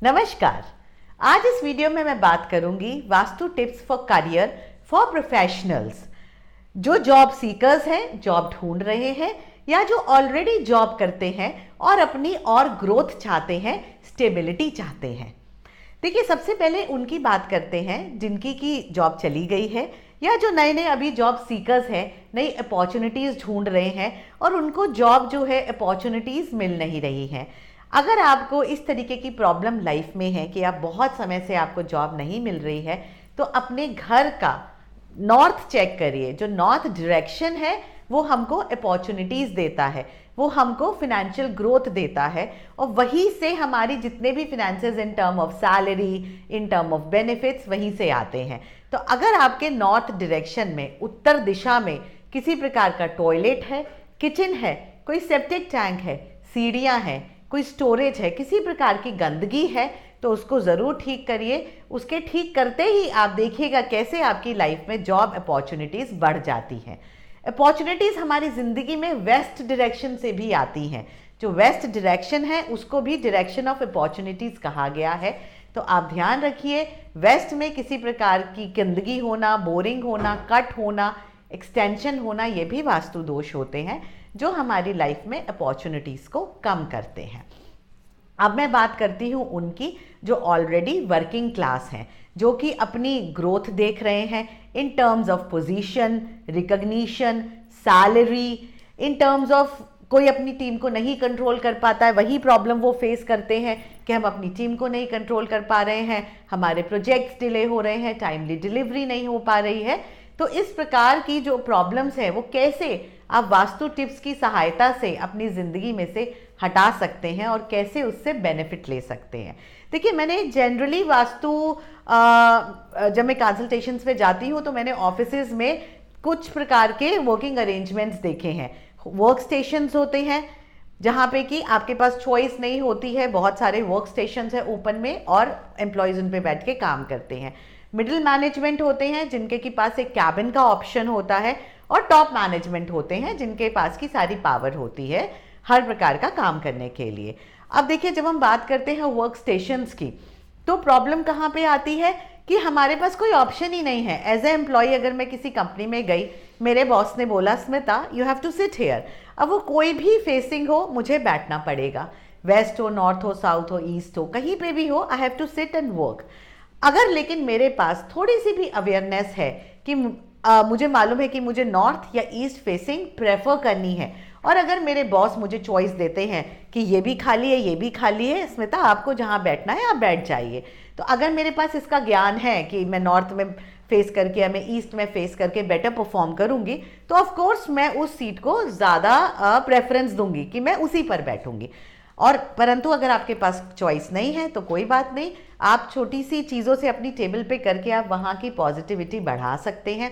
नमस्कार। आज इस वीडियो में मैं बात करूंगी vastu tips for career for professionals जो जॉब सीकर्स हैं, जॉब ढूंढ रहे हैं या जो ऑलरेडी जॉब करते हैं और अपनी और ग्रोथ चाहते हैं, स्टेबिलिटी चाहते हैं। देखिए, सबसे पहले उनकी बात करते हैं जिनकी की जॉब चली गई है या जो नए नए अभी जॉब सीकर्स हैं, नई अपॉर्चुनिटीज़ ढूंढ रहे हैं और उनको जॉब जो है अपॉर्चुनिटीज़ मिल नहीं रही हैं। अगर आपको इस तरीके की प्रॉब्लम लाइफ में है कि आप बहुत समय से आपको जॉब नहीं मिल रही है, तो अपने घर का नॉर्थ चेक करिए। जो नॉर्थ डायरेक्शन है वो हमको अपॉर्चुनिटीज़ देता है, वो हमको फिनेंशियल ग्रोथ देता है और वहीं से हमारी जितने भी finances in term of salary, in term of benefits वहीं से आते हैं। तो अगर आपके नॉर्थ डायरेक्शन में, उत्तर दिशा में किसी प्रकार का टॉयलेट है, किचन है, कोई सेप्टिक टैंक है, सीढ़ियाँ हैं, कोई स्टोरेज है, किसी प्रकार की गंदगी है, तो उसको ज़रूर ठीक करिए। उसके ठीक करते ही आप देखिएगा कैसे आपकी लाइफ में जॉब अपॉर्चुनिटीज़ बढ़ जाती हैं। अपॉर्चुनिटीज़ हमारी ज़िंदगी में वेस्ट डायरेक्शन से भी आती हैं। जो वेस्ट डायरेक्शन है उसको भी डायरेक्शन ऑफ अपॉर्चुनिटीज़ कहा गया है। तो आप ध्यान रखिए, वेस्ट में किसी प्रकार की गंदगी होना, बोरिंग होना, कट होना, एक्सटेंशन होना, ये भी वास्तु दोष होते हैं जो हमारी लाइफ में अपॉर्चुनिटीज़ को कम करते हैं। अब मैं बात करती हूँ उनकी जो ऑलरेडी वर्किंग क्लास हैं, जो कि अपनी ग्रोथ देख रहे हैं in terms of position, recognition, salary, in terms of कोई अपनी टीम को नहीं कंट्रोल कर पाता है। वही प्रॉब्लम वो फेस करते हैं कि हम अपनी टीम को नहीं कंट्रोल कर पा रहे हैं, हमारे प्रोजेक्ट्स डिले हो रहे हैं, टाइमली डिलीवरी नहीं हो पा रही है। तो इस प्रकार की जो प्रॉब्लम्स हैं वो कैसे आप वास्तु टिप्स की सहायता से अपनी ज़िंदगी में से हटा सकते हैं और कैसे उससे बेनिफिट ले सकते हैं। देखिए, मैंने जनरली वास्तु जब मैं कंसल्टेशंस में जाती हूँ तो मैंने ऑफिसेज में कुछ प्रकार के वर्किंग अरेंजमेंट्स देखे हैं। वर्क स्टेशंस होते हैं जहाँ पे कि आपके पास चॉइस नहीं होती है, बहुत सारे वर्क स्टेशंस है ओपन में और एम्प्लॉयज़ उन पे बैठ के काम करते हैं। मिडिल मैनेजमेंट होते हैं जिनके के पास एक कैबिन का ऑप्शन होता है और टॉप मैनेजमेंट होते हैं जिनके पास की सारी पावर होती है हर प्रकार का काम करने के लिए। अब देखिए, जब हम बात करते हैं वर्क स्टेशंस की, तो प्रॉब्लम कहाँ पे आती है कि हमारे पास कोई ऑप्शन ही नहीं है। एज ए एम्प्लॉय अगर मैं किसी कंपनी में गई, मेरे बॉस ने बोला Smita you have to sit here, अब वो कोई भी फेसिंग हो मुझे बैठना पड़ेगा, वेस्ट हो, नॉर्थ हो, साउथ हो, ईस्ट हो, कहीं पे भी हो, I have to sit and work. अगर लेकिन मेरे पास थोड़ी सी भी अवेयरनेस है कि मुझे मालूम है कि मुझे नॉर्थ या ईस्ट फेसिंग प्रेफर करनी है और अगर मेरे बॉस मुझे चॉइस देते हैं कि ये भी खाली है, ये भी खाली है, स्मिता आपको जहाँ बैठना है आप बैठ जाइए, तो अगर मेरे पास इसका ज्ञान है कि मैं नॉर्थ में फेस करके या मैं ईस्ट में फेस करके बेटर परफॉर्म करूंगी, तो ऑफ कोर्स मैं उस सीट को ज़्यादा प्रेफरेंस दूंगी कि मैं उसी पर बैठूंगी। और परंतु अगर आपके पास चॉइस नहीं है तो कोई बात नहीं, आप छोटी सी चीज़ों से अपनी टेबल पे करके आप वहाँ की पॉजिटिविटी बढ़ा सकते हैं।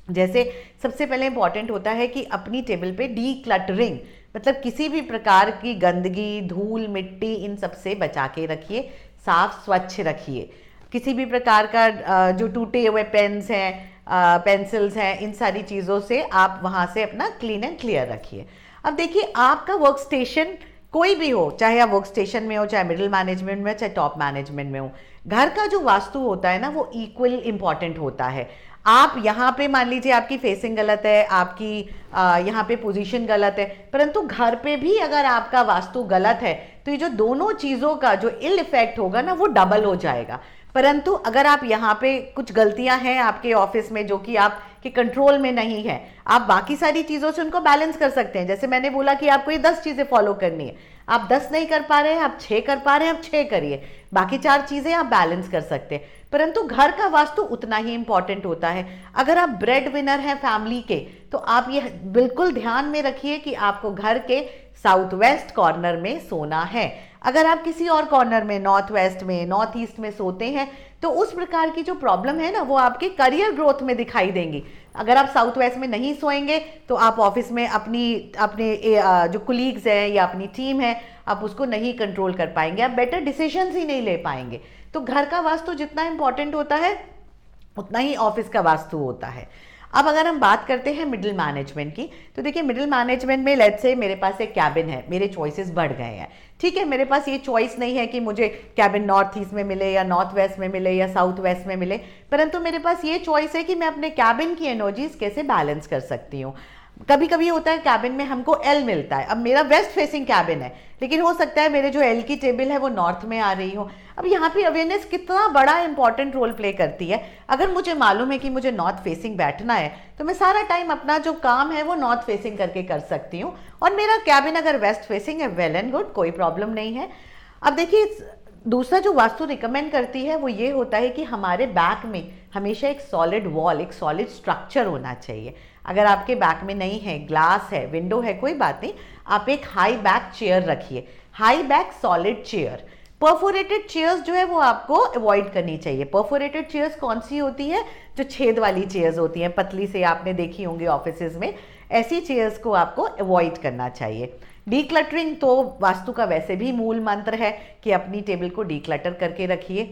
जैसे सबसे पहले इंपॉर्टेंट होता है कि अपनी टेबल पे डी क्लटरिंग, मतलब किसी भी प्रकार की गंदगी, धूल, मिट्टी, इन सब से बचा के रखिए, साफ स्वच्छ रखिए। किसी भी प्रकार का जो टूटे हुए पेन्स हैं, पेंसिल्स हैं, इन सारी चीज़ों से आप वहाँ से अपना क्लीन एंड क्लियर रखिए। अब देखिए, आपका वर्क स्टेशन कोई भी हो, चाहे आप वर्क स्टेशन में हो, चाहे मिडिल मैनेजमेंट में, चाहे टॉप मैनेजमेंट में हो, घर का जो वास्तु होता है ना वो इक्वल इंपॉर्टेंट होता है। आप यहाँ पे मान लीजिए आपकी फेसिंग गलत है, आपकी यहाँ पे पोजीशन गलत है, परंतु घर पे भी अगर आपका वास्तु गलत है तो ये जो दोनों चीज़ों का जो इल इफेक्ट होगा ना वो डबल हो जाएगा। परंतु अगर आप यहाँ पे कुछ गलतियाँ हैं आपके ऑफिस में जो कि आपके कंट्रोल में नहीं है, आप बाकी सारी चीज़ों से उनको बैलेंस कर सकते हैं। जैसे मैंने बोला कि आपको ये 10 चीज़ें फॉलो करनी है, आप 10 नहीं कर पा रहे हैं, आप 6 कर पा रहे हैं, आप 6 करिए, बाकी 4 चीज़ें आप बैलेंस कर सकते हैं। परंतु घर का वास्तु उतना ही इंपॉर्टेंट होता है। अगर आप ब्रेड विनर हैं फैमिली के, तो आप ये बिल्कुल ध्यान में रखिए कि आपको घर के साउथ वेस्ट कॉर्नर में सोना है। अगर आप किसी और कॉर्नर में, नॉर्थ वेस्ट में, नॉर्थ ईस्ट में सोते हैं तो उस प्रकार की जो प्रॉब्लम है ना वो आपके करियर ग्रोथ में दिखाई देंगी। अगर आप साउथ वेस्ट में नहीं सोएंगे तो आप ऑफिस में अपने जो कुलीग्स हैं या अपनी टीम है, आप उसको नहीं कंट्रोल कर पाएंगे, आप बेटर डिसीजंस ही नहीं ले पाएंगे। तो घर का वास्तु जितना इंपॉर्टेंट होता है उतना ही ऑफिस का वास्तु होता है। अब अगर हम बात करते हैं मिडिल मैनेजमेंट की, तो देखिए मिडिल मैनेजमेंट में लेट्स से मेरे पास एक कैबिन है, मेरे चॉइसेस बढ़ गए हैं, ठीक है, मेरे पास ये चॉइस नहीं है कि मुझे कैबिन नॉर्थ ईस्ट में मिले या नॉर्थ वेस्ट में मिले या साउथ वेस्ट में मिले, परंतु मेरे पास ये चॉइस है कि मैं अपने कैबिन की एनर्जीज कैसे बैलेंस कर सकती हूँ। कभी कभी होता है कैबिन में हमको एल मिलता है, अब मेरा वेस्ट फेसिंग कैबिन है, लेकिन हो सकता है मेरे जो एल की टेबल है वो नॉर्थ में आ रही हो। अब यहाँ पे अवेयरनेस कितना बड़ा इंपॉर्टेंट रोल प्ले करती है। अगर मुझे मालूम है कि मुझे नॉर्थ फेसिंग बैठना है, तो मैं सारा टाइम अपना जो काम है वो नॉर्थ फेसिंग करके कर सकती हूँ, और मेरा कैबिन अगर वेस्ट फेसिंग है, वेल एंड गुड, कोई प्रॉब्लम नहीं है। अब देखिए दूसरा जो वास्तु रिकमेंड करती है वो ये होता है कि हमारे बैक में हमेशा एक सॉलिड वॉल, एक सॉलिड स्ट्रक्चर होना चाहिए। अगर आपके बैक में नहीं है, ग्लास है, विंडो है, कोई बात नहीं, आप एक हाई बैक चेयर रखिए, high back solid chair. Perforated chairs जो है वो आपको अवॉइड करनी चाहिए। परफोरेटेड चेयर्स कौन सी होती है? जो छेद वाली चेयर्स होती हैं, पतली से आपने देखी होंगी ऑफिसेज में, ऐसी चेयर्स को आपको अवॉइड करना चाहिए। डीक्लटरिंग तो वास्तु का वैसे भी मूल मंत्र है कि अपनी टेबल को डीक्लटर करके रखिए।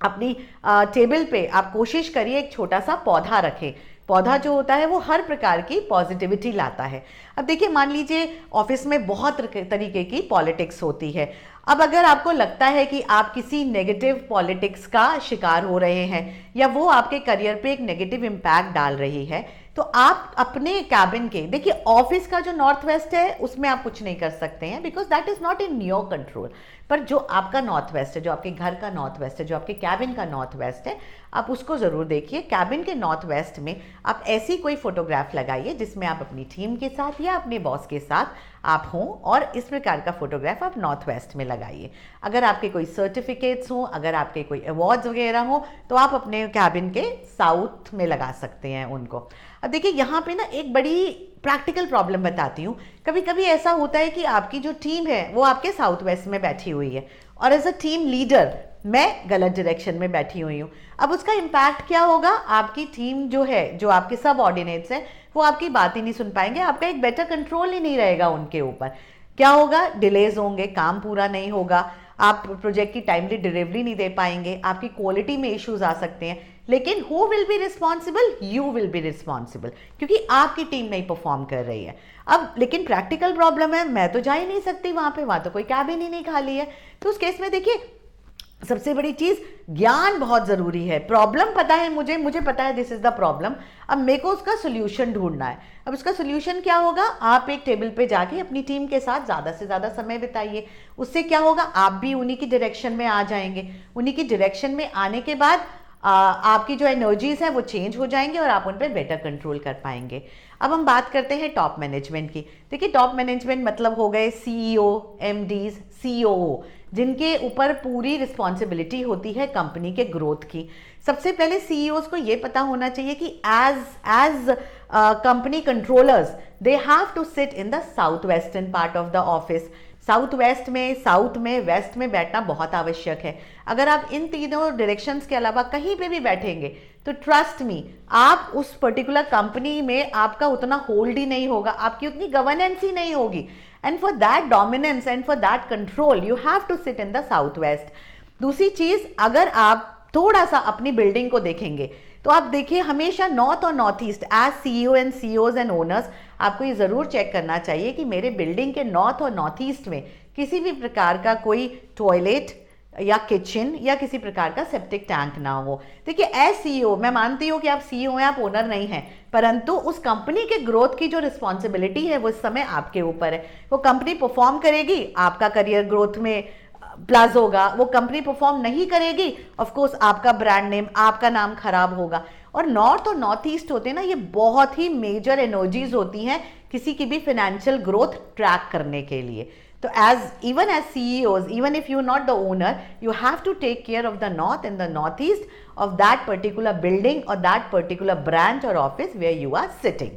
अपनी टेबल पे आप कोशिश करिए एक छोटा सा पौधा रखें। पौधा जो होता है वो हर प्रकार की पॉजिटिविटी लाता है। अब देखिए मान लीजिए ऑफिस में बहुत तरीके की पॉलिटिक्स होती है। अब अगर आपको लगता है कि आप किसी नेगेटिव पॉलिटिक्स का शिकार हो रहे हैं या वो आपके करियर पे एक नेगेटिव इम्पैक्ट डाल रही है, तो आप अपने कैबिन के, देखिए ऑफिस का जो नॉर्थ वेस्ट है उसमें आप कुछ नहीं कर सकते हैं, because that is not in your control. पर जो आपका नॉर्थ वेस्ट है, जो आपके घर का नॉर्थ वेस्ट है, जो आपके कैबिन का नॉर्थ वेस्ट है, आप उसको ज़रूर देखिए। कैबिन के नॉर्थ वेस्ट में आप ऐसी कोई फोटोग्राफ लगाइए जिसमें आप अपनी टीम के साथ या अपने बॉस के साथ आप हों, और इस प्रकार का फोटोग्राफ आप नॉर्थ वेस्ट में लगाइए। अगर आपके कोई सर्टिफिकेट्स हों, अगर आपके कोई अवार्ड्स वगैरह हों, तो आप अपने कैबिन के साउथ में लगा सकते हैं उनको। अब देखिए यहाँ पे ना एक बड़ी प्रैक्टिकल प्रॉब्लम बताती हूँ। कभी कभी ऐसा होता है कि आपकी जो टीम है वो आपके साउथ वेस्ट में बैठी हुई है, और एज अ टीम लीडर मैं गलत डायरेक्शन में बैठी हुई हूँ। अब उसका इम्पैक्ट क्या होगा? आपकी टीम जो है, जो आपके सब ऑर्डिनेट्स हैं, वो आपकी बात ही नहीं सुन पाएंगे, आपका एक बेटर कंट्रोल ही नहीं रहेगा उनके ऊपर। क्या होगा? डिलेज होंगे, काम पूरा नहीं होगा, आप प्रोजेक्ट की टाइमली डिलीवरी नहीं दे पाएंगे, आपकी क्वालिटी में इश्यूज आ सकते हैं। लेकिन who will be responsible? You will be responsible, क्योंकि आपकी टीम नहीं परफॉर्म कर रही है। अब लेकिन प्रैक्टिकल प्रॉब्लम है, मैं तो जा ही नहीं सकती वहां पे, वहां तो कोई कैबिन ही नहीं खाली है। तो उस केस में देखिए सबसे बड़ी चीज ज्ञान बहुत जरूरी है। प्रॉब्लम पता है मुझे पता है दिस इज द प्रॉब्लम, अब मेरे को उसका सोल्यूशन ढूंढना है। अब उसका सोल्यूशन क्या होगा? आप एक टेबल पे जाके अपनी टीम के साथ ज्यादा से ज्यादा समय बिताइए। उससे क्या होगा? आप भी उन्हीं की डायरेक्शन में आ जाएंगे। उन्हीं की डायरेक्शन में आने के बाद आपकी जो एनर्जीज है वो चेंज हो जाएंगे और आप उन पर बेटर कंट्रोल कर पाएंगे। अब हम बात करते हैं टॉप मैनेजमेंट की। देखिए टॉप मैनेजमेंट मतलब हो गए सीईओ, एमडीज, सीओओ, जिनके ऊपर पूरी रिस्पॉन्सिबिलिटी होती है कंपनी के ग्रोथ की। सबसे पहले सीईओज को ये पता होना चाहिए कि as company controllers they have to sit in the south western part of the office. South west में, साउथ में, वेस्ट में बैठना बहुत आवश्यक है। अगर आप इन तीनों डायरेक्शंस के अलावा कहीं पे भी बैठेंगे तो ट्रस्ट मी, आप उस पर्टिकुलर कंपनी में आपका उतना होल्ड ही नहीं होगा, आपकी उतनी गवर्नेंस ही नहीं होगी। And for that dominance and for that control you have to sit in the south west. दूसरी चीज, अगर आप थोड़ा सा अपनी बिल्डिंग को देखेंगे तो आप देखिए हमेशा नॉर्थ और north east, as CEO and CEOs and owners, आपको ये जरूर चेक करना चाहिए कि मेरे बिल्डिंग के नॉर्थ और नॉर्थ ईस्ट में किसी भी प्रकार का कोई टॉयलेट या किचन या किसी प्रकार का सेप्टिक टैंक ना हो। देखिए एज सीईओ, मैं मानती हूँ कि आप सीईओ हैं, आप ओनर नहीं हैं, परंतु उस कंपनी के ग्रोथ की जो रिस्पॉन्सिबिलिटी है वो इस समय आपके ऊपर है। वो कंपनी परफॉर्म करेगी, आपका करियर ग्रोथ में प्लस होगा। वो कंपनी परफॉर्म नहीं करेगी, ऑफ कोर्स आपका ब्रांड नेम, आपका नाम खराब होगा। और नॉर्थ और नॉर्थ ईस्ट होते हैं ना, ये बहुत ही मेजर एनर्जीज होती हैं किसी की भी फाइनेंशियल ग्रोथ ट्रैक करने के लिए। तो even as CEOs, even if you're not the owner, you have to take care of the north and the northeast of that particular building or that particular branch or office where you are sitting.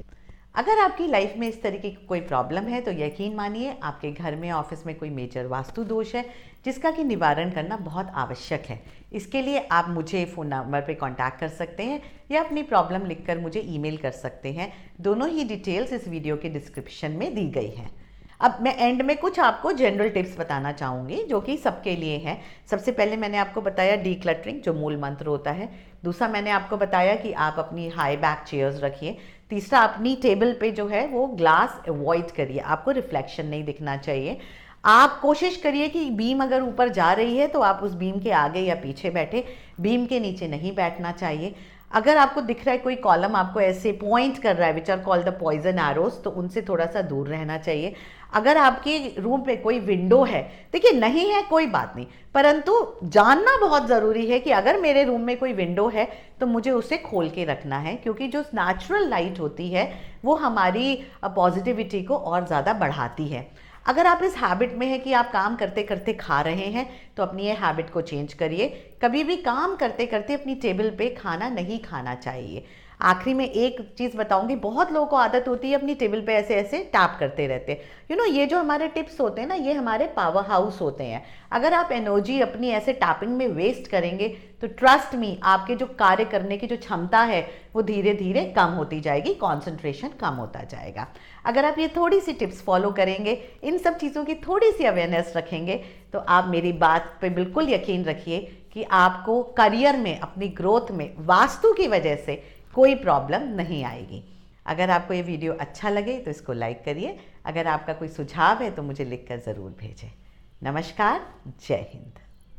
अगर आपकी life में इस तरीके की कोई problem है तो यकीन मानिए आपके घर में, ऑफिस में कोई मेजर वास्तु दोष है जिसका कि निवारण करना बहुत आवश्यक है। इसके लिए आप मुझे फ़ोन नंबर पे कांटेक्ट कर सकते हैं या अपनी प्रॉब्लम लिखकर मुझे ईमेल कर सकते हैं। दोनों ही डिटेल्स इस वीडियो के डिस्क्रिप्शन में दी गई हैं। अब मैं एंड में कुछ आपको जनरल टिप्स बताना चाहूँगी जो कि सबके लिए हैं। सबसे पहले मैंने आपको बताया डीक्लटरिंग, जो मूल मंत्र होता है। दूसरा मैंने आपको बताया कि आप अपनी हाई बैक चेयर्स रखिए। तीसरा, अपनी टेबल पे जो है वो ग्लास अवॉइड करिए, आपको रिफ्लेक्शन नहीं दिखना चाहिए। आप कोशिश करिए कि बीम अगर ऊपर जा रही है तो आप उस बीम के आगे या पीछे बैठे, बीम के नीचे नहीं बैठना चाहिए। अगर आपको दिख रहा है कोई कॉलम आपको ऐसे पॉइंट कर रहा है, which are called the poison arrows, तो उनसे थोड़ा सा दूर रहना चाहिए। अगर आपके रूम पे कोई विंडो है, देखिए नहीं है कोई बात नहीं, परंतु जानना बहुत ज़रूरी है कि अगर मेरे रूम में कोई विंडो है तो मुझे उसे खोल के रखना है, क्योंकि जो नेचुरल लाइट होती है वो हमारी पॉजिटिविटी को और ज़्यादा बढ़ाती है। अगर आप इस हैबिट में हैं कि आप काम करते करते खा रहे हैं तो अपनी ये हैबिट को चेंज करिए। कभी भी काम करते करते अपनी टेबल पे खाना नहीं खाना चाहिए। आखिरी में एक चीज़ बताऊंगी, बहुत लोगों को आदत होती है अपनी टेबल पे ऐसे ऐसे टैप करते रहते हैं। ये जो हमारे टिप्स होते हैं ना, ये हमारे पावर हाउस होते हैं। अगर आप एनर्जी अपनी ऐसे टैपिंग में वेस्ट करेंगे तो ट्रस्ट मी, आपके जो कार्य करने की जो क्षमता है वो धीरे धीरे कम होती जाएगी, कॉन्सेंट्रेशन कम होता जाएगा। अगर आप ये थोड़ी सी टिप्स फॉलो करेंगे, इन सब चीज़ों की थोड़ी सी अवेयरनेस रखेंगे, तो आप मेरी बात पे बिल्कुल यकीन रखिए कि आपको करियर में, अपनी ग्रोथ में वास्तु की वजह से कोई प्रॉब्लम नहीं आएगी। अगर आपको ये वीडियो अच्छा लगे तो इसको लाइक करिए। अगर आपका कोई सुझाव है तो मुझे लिखकर ज़रूर भेजें। नमस्कार, जय हिंद।